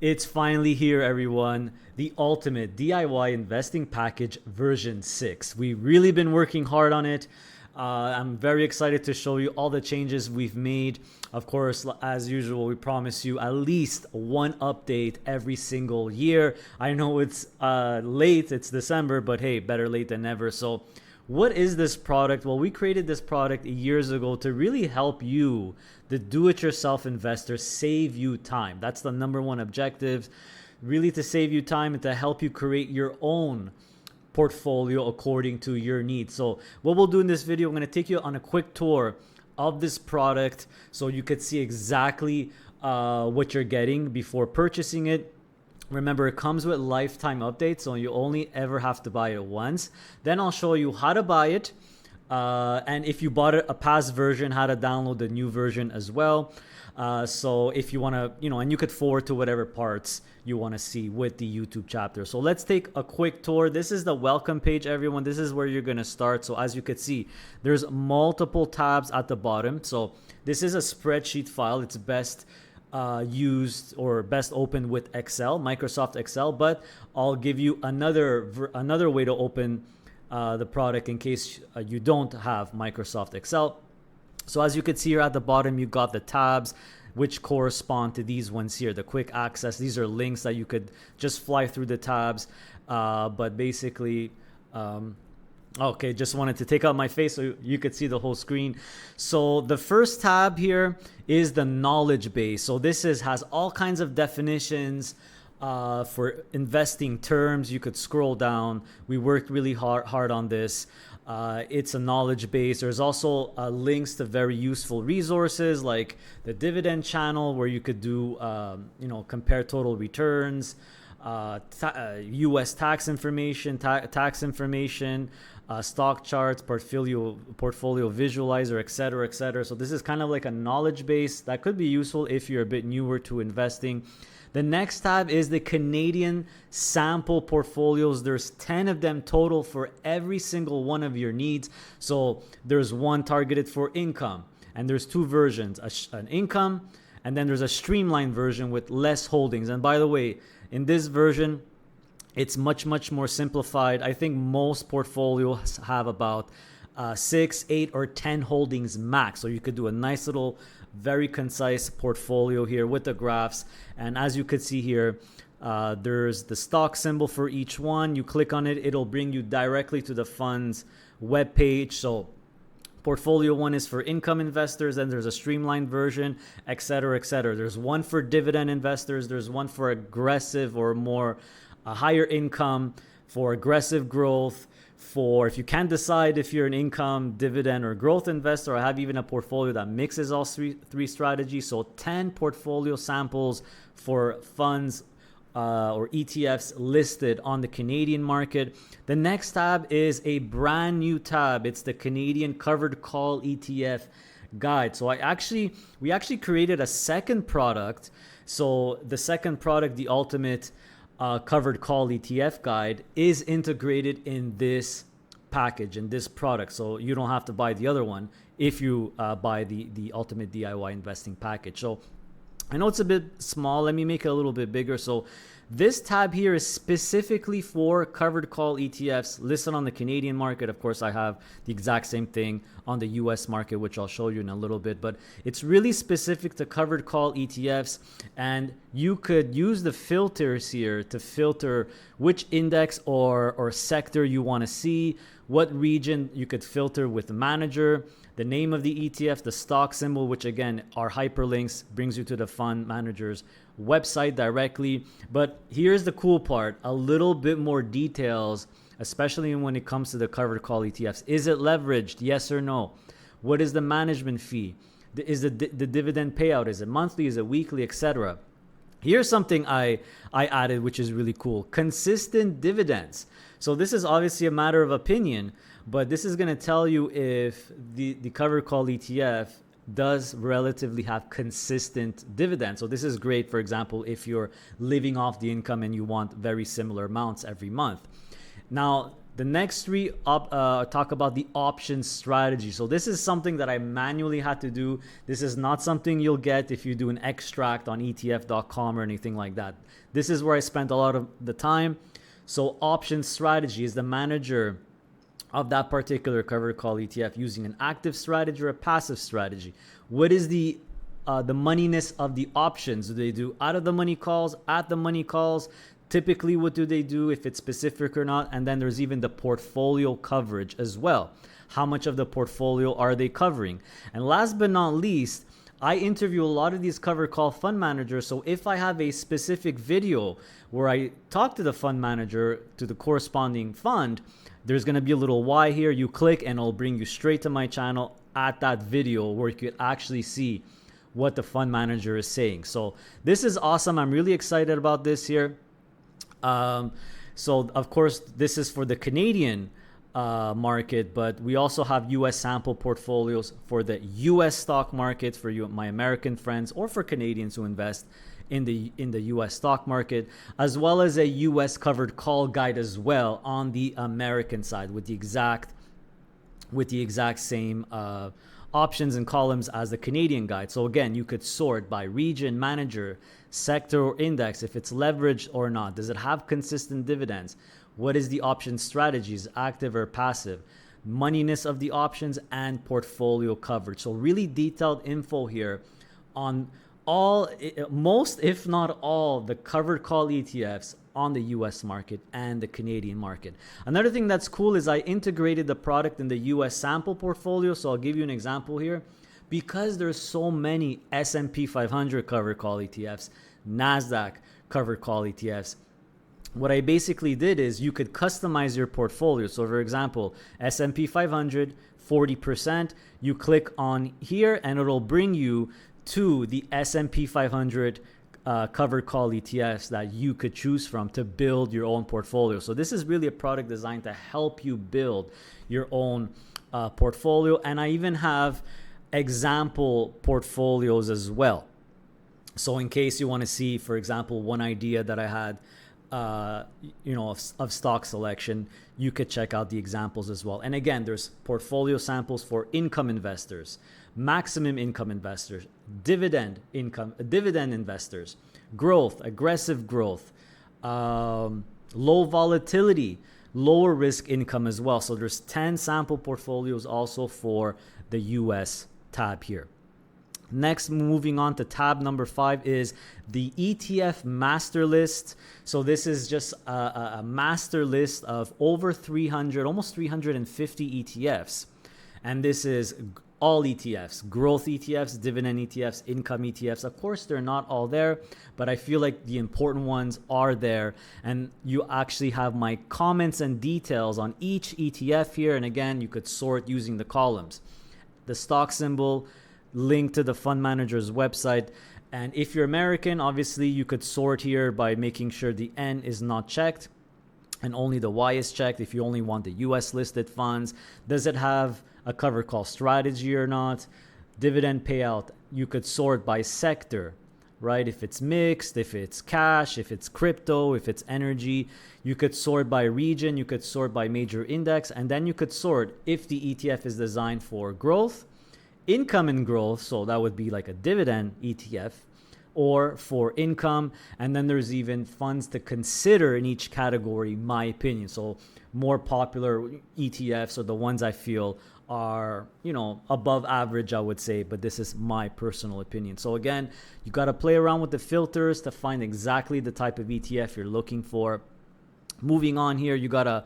It's finally here, everyone. The ultimate DIY investing package version 6. We've really been working hard on it. I'm very excited to show you all the changes we've made. Of course, as usual, we promise you at least one update every single year. I know it's late, it's December, but hey, better late than never. So what is this product? Well, we created this product years ago to really help you, the do-it-yourself investor, save you time. That's the number one objective, really to save you time and to help you create your own portfolio according to your needs. So what we'll do in this video, I'm going to take you on a quick tour of this product so you could see exactly what you're getting before purchasing it. Remember, it comes with lifetime updates, so you only ever have to buy it once. Then I'll show you how to buy it, and if you bought a past version, how to download the new version as well. So if you want to, and you could forward to whatever parts you want to see with the YouTube chapter. So let's take a quick tour. This is the welcome page, everyone. This is where you're going to start. So as you can see, there's multiple tabs at the bottom. So this is a spreadsheet file. It's best used or best opened with Excel, Microsoft Excel, but I'll give you another way to open the product in case you don't have Microsoft Excel. So as you can see here at the bottom, you got the tabs which correspond to these ones here, the quick access. These are links that you could just fly through the tabs, but basically okay, just wanted to take out my face so you could see the whole screen. So the first tab here is the knowledge base. So this has all kinds of definitions for investing terms. You could scroll down. We worked really hard on this. It's a knowledge base. There's also links to very useful resources like the dividend channel where you could do, compare total returns, U.S. tax information, tax information, stock charts, portfolio visualizer, etc., etc. So this is kind of like a knowledge base that could be useful if you're a bit newer to investing. The next tab is the Canadian sample portfolios. There's 10 of them total for every single one of your needs. So there's one targeted for income, and there's two versions, an income, and then there's a streamlined version with less holdings. And by the way, in this version, it's much more simplified. I think most portfolios have about 6, 8, or 10 holdings max. So you could do a nice little, very concise portfolio here with the graphs. And as you could see here, there's the stock symbol for each one. You click on it, it'll bring you directly to the fund's webpage. So portfolio one is for income investors, and there's a streamlined version, etc., etc. There's one for dividend investors. There's one for aggressive or more higher income, for aggressive growth, for if you can't decide if you're an income, dividend, or growth investor. I have even a portfolio that mixes all three strategies. So 10 portfolio samples for funds or ETFs listed on the Canadian market. The next tab is a brand new tab. It's the Canadian Covered Call ETF guide. So we actually created a second product. So the second product, the ultimate Covered Call ETF guide, is integrated in this package, in this product. So you don't have to buy the other one if you buy the ultimate DIY investing package. So I know it's a bit small. Let me make it a little bit bigger. So this tab here is specifically for covered call ETFs listed on the Canadian market. Of course, I have the exact same thing on the US market, which I'll show you in a little bit, but it's really specific to covered call ETFs. And you could use the filters here to filter which index or sector you want to see, what region. You could filter with the manager, the name of the ETF, the stock symbol, which again are hyperlinks, brings you to the fund manager's website directly. But here's the cool part, a little bit more details, especially when it comes to the covered call ETFs. Is it leveraged? Yes or no? What is the management fee? Is the dividend payout? Is it monthly? Is it weekly? Etc. Here's something I added, which is really cool. Consistent dividends. So this is obviously a matter of opinion, but this is going to tell you if the covered call ETF does relatively have consistent dividends. So this is great, for example, if you're living off the income and you want very similar amounts every month. Now, The next three talk about the options strategy. So this is something that I manually had to do. This is not something you'll get if you do an extract on ETF.com or anything like that. This is where I spent a lot of the time. So options strategy is the manager of that particular covered call ETF using an active strategy or a passive strategy. What is the moneyness of the options? Do they do out of the money calls, at the money calls? Typically, what do they do, if it's specific or not? And then there's even the portfolio coverage as well. How much of the portfolio are they covering? And last but not least, I interview a lot of these covered call fund managers. So if I have a specific video where I talk to the fund manager, to the corresponding fund, there's going to be a little Y here. You click and it'll bring you straight to my channel at that video where you could actually see what the fund manager is saying. So this is awesome. I'm really excited about this here. So of course, this is for the Canadian market, but we also have US sample portfolios for the US stock market for you, my American friends, or for Canadians who invest in the US stock market, as well as a US covered call guide as well on the American side with the exact same options and columns as the Canadian guide. So again, you could sort by region, manager, sector, or index, if it's leveraged or not. Does it have consistent dividends? What is the option strategies, active or passive? Moneyness of the options and portfolio coverage. So really detailed info here on most, if not all, the covered call ETFs on the US market and the Canadian market. Another thing that's cool is I integrated the product in the US sample portfolio. So I'll give you an example here. Because there's so many S&P 500 covered call ETFs, NASDAQ covered call ETFs, what I basically did is you could customize your portfolio. So for example, S&P 500, 40%, you click on here and it'll bring you to the S&P 500 covered call ETFs that you could choose from to build your own portfolio. So this is really a product designed to help you build your own portfolio. And I even have example portfolios as well. So in case you want to see, for example, one idea that I had, of stock selection, you could check out the examples as well. And again, there's portfolio samples for income investors, maximum income investors, dividend investors, growth, aggressive growth, low volatility, lower risk income as well. So there's 10 sample portfolios also for the US tab here. Next, moving on to tab number 5 is the ETF Master List. So this is just a master list of over 300, almost 350 ETFs. And this is all ETFs, growth ETFs, dividend ETFs, income ETFs. Of course, they're not all there, but I feel like the important ones are there. And you actually have my comments and details on each ETF here. And again, you could sort using the columns. The stock symbol, link to the fund manager's website. And if you're American, obviously you could sort here by making sure the N is not checked and only the Y is checked. If you only want the US listed funds, does it have a covered call strategy or not? Dividend payout, you could sort by sector, right? If it's mixed, if it's cash, if it's crypto, if it's energy, you could sort by region, you could sort by major index, and then you could sort if the ETF is designed for growth, income and growth, so that would be like a dividend ETF, or for income. And then there's even funds to consider in each category, my opinion. So more popular ETFs are the ones I feel are, above average, I would say, but this is my personal opinion. So again, you got to play around with the filters to find exactly the type of ETF you're looking for. Moving on here, you got a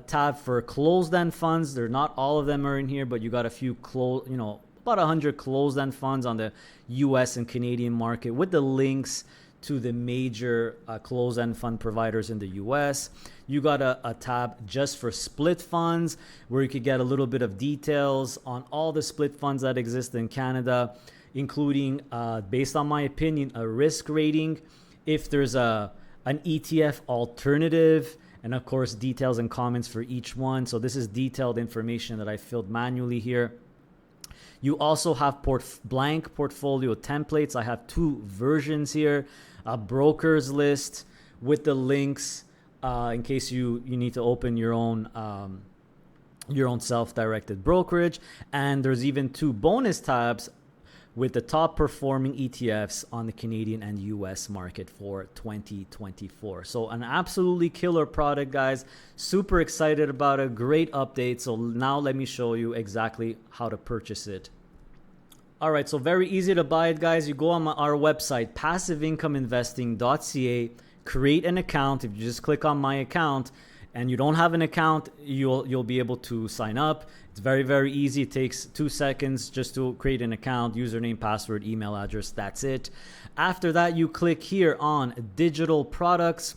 tab for closed-end funds. They're not all of them are in here, but you got a few about 100 closed-end funds on the US and Canadian market with the links to the major closed-end fund providers in the US. You got a tab just for split funds where you could get a little bit of details on all the split funds that exist in Canada, including, based on my opinion, a risk rating, if there's an ETF alternative, and of course details and comments for each one. So this is detailed information that I filled manually here. You also have blank portfolio templates. I have 2 versions here, a broker's list with the links in case you need to open your own self-directed brokerage. And there's even 2 bonus tabs with the top performing ETFs on the Canadian and US market for 2024. So an absolutely killer product, guys. Super excited about a great update. So now let me show you exactly how to purchase it. All right, so very easy to buy it, guys. You go on our website, passiveincomeinvesting.ca, create an account. If you just click on my account and you don't have an account, you'll be able to sign up. It's very, very easy. It takes 2 seconds just to create an account, username, password, email address. That's it. After that, you click here on digital products.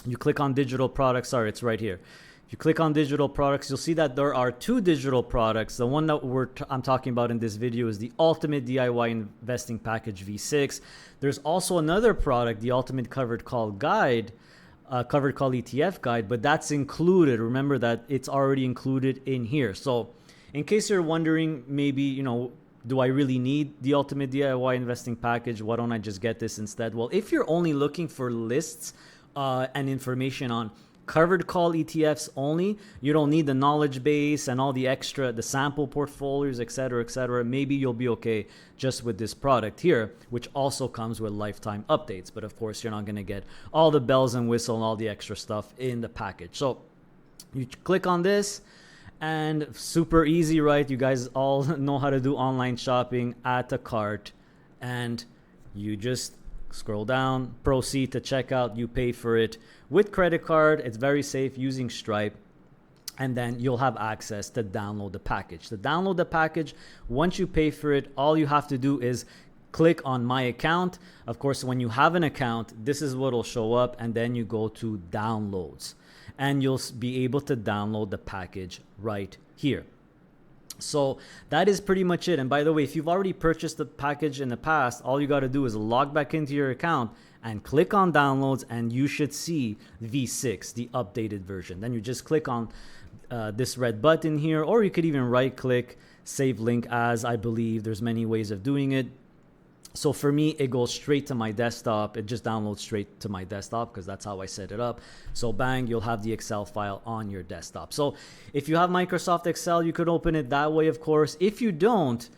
You click on digital products. Sorry, it's right here. If you click on digital products, you'll see that there are 2 digital products. The one that I'm talking about in this video is the Ultimate DIY Investing Package V6. There's also another product, the Ultimate Covered Call Guide, Covered Call ETF Guide, but that's included. Remember that it's already included in here. So in case you're wondering, maybe, do I really need the Ultimate DIY Investing Package? Why don't I just get this instead? Well, if you're only looking for lists and information on covered call ETFs only, you don't need the knowledge base and all the extra, the sample portfolios, etc., etc. Maybe you'll be okay just with this product here, which also comes with lifetime updates. But of course, you're not going to get all the bells and whistles and all the extra stuff in the package. So you click on this, and super easy, right? You guys all know how to do online shopping. Add to cart, and you just scroll down, proceed to checkout. You pay for it with credit card. It's very safe using Stripe, and then you'll have access to download the package. To download the package, once you pay for it, all you have to do is click on my account. Of course, when you have an account, this is what will show up, and then you go to downloads, and you'll be able to download the package right here. So that is pretty much it. And by the way, if you've already purchased the package in the past, all you got to do is log back into your account and click on downloads, and you should see V6, the updated version. Then you just click on this red button here, or you could even right click, save link as. I believe there's many ways of doing it. So for me, it goes straight to my desktop. It just downloads straight to my desktop because that's how I set it up. So bang, you'll have the Excel file on your desktop. So if you have Microsoft Excel, you could open it that way, of course. If you don't,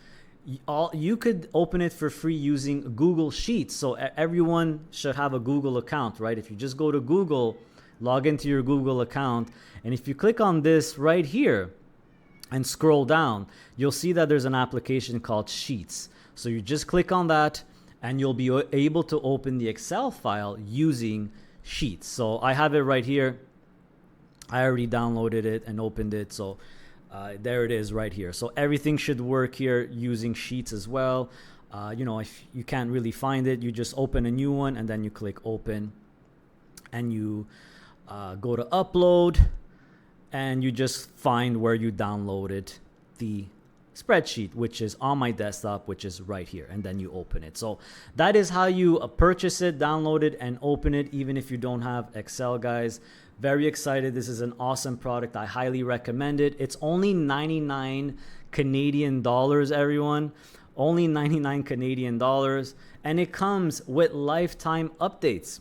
you could open it for free using Google Sheets. So everyone should have a Google account, right? If you just go to Google, log into your Google account, and if you click on this right here and scroll down, you'll see that there's an application called Sheets. So you just click on that, and you'll be able to open the Excel file using Sheets. So I have it right here. I already downloaded it and opened it. So there it is right here. So everything should work here using Sheets as well. If you can't really find it, you just open a new one, and then you click open, and you go to upload, and you just find where you downloaded the spreadsheet, which is on my desktop, which is right here, and then you open it. So that is how you purchase it, download it, and open it, even if you don't have Excel, guys. Very excited. This is an awesome product. I highly recommend it. It's only 99 Canadian dollars, everyone. Only 99 Canadian dollars, and it comes with lifetime updates.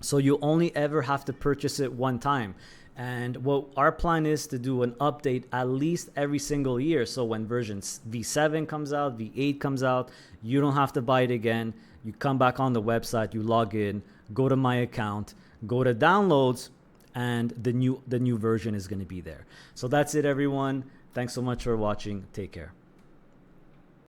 So you only ever have to purchase it one time. And what our plan is to do an update at least every single year. So when version V7 comes out, V8 comes out, you don't have to buy it again. You come back on the website, you log in, go to my account, go to downloads, and the new version is going to be there. So that's it, everyone. Thanks so much for watching. Take care.